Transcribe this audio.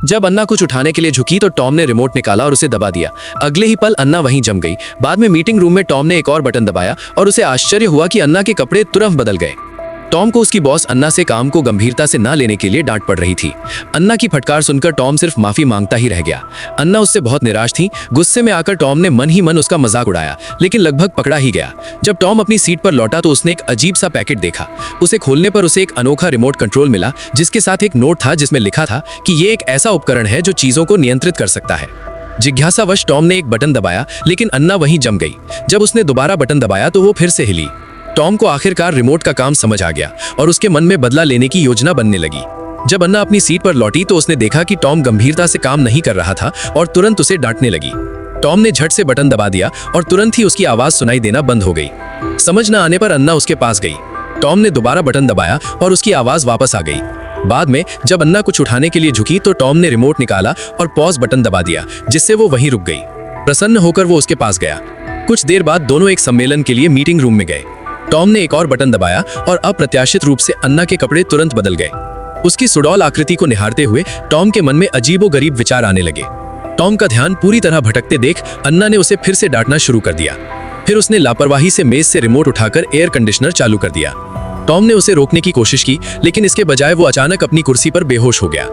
जब अन्ना कुछ उठाने के लिए झुकी तो टॉम ने रिमोट निकाला और उसे दबा दिया। अगले ही पल अन्ना वहीं जम गई। बाद में मीटिंग रूम में टॉम ने एक और बटन दबाया और उसे आश्चर्य हुआ कि अन्ना के कपड़े तुरंत बदल गए। टॉम को उसकी बॉस अन्ना से काम को गंभीरता से ना लेने के लिए डांट पड़ रही थी। अन्ना की फटकार सुनकर टॉम सिर्फ माफी मांगता ही रह गया। अन्ना उससे बहुत निराश थी। गुस्से में आकर टॉम ने मन ही मन उसका मजाक उड़ाया, लेकिन लगभग पकड़ा ही गया। जब टॉम अपनी सीट पर लौटा तो उसने एक अजीब सा पैकेट देखा। उसे खोलने पर उसे एक अनोखा रिमोट कंट्रोल मिला, जिसके साथ एक नोट था जिसमें लिखा था कि ये एक ऐसा उपकरण है जो चीजों को नियंत्रित कर सकता है। जिज्ञासावश टॉम ने एक बटन दबाया, लेकिन अन्ना वहीं जम गई। जब उसने दोबारा बटन दबाया तो वो फिर से हिली। टॉम को आखिरकार रिमोट का काम समझ आ गया और उसके मन में बदला लेने की योजना बनने लगी। जब अन्ना अपनी सीट पर लौटी तो उसने देखा कि टॉम गंभीरता से काम नहीं कर रहा था और तुरंत उसे डांटने लगी। टॉम ने झट से बटन दबा दिया और तुरंत ही उसकी आवाज सुनाई देना बंद हो गई। समझ न आने पर अन्ना उसके पास गई। टॉम ने दोबारा बटन दबाया और उसकी आवाज वापस आ गई। बाद में जब अन्ना कुछ उठाने के लिए झुकी तो टॉम ने रिमोट निकाला और पॉज बटन दबा दिया, जिससे वो वहीं रुक गई। प्रसन्न होकर वो उसके पास गया। कुछ देर बाद दोनों एक सम्मेलन के लिए मीटिंग रूम में गए। टॉम ने एक और बटन दबाया और अप्रत्याशित रूप से अन्ना के कपड़े तुरंत बदल गए। उसकी सुडौल आकृति को निहारते हुए टॉम के मन में अजीबोगरीब विचार आने लगे। टॉम का ध्यान पूरी तरह भटकते देख अन्ना ने उसे फिर से डांटना शुरू कर दिया। फिर उसने लापरवाही से मेज से रिमोट उठाकर एयर कंडीशनर चालू कर दिया। टॉम ने उसे रोकने की कोशिश की, लेकिन इसके बजाय वो अचानक अपनी कुर्सी पर बेहोश हो गया।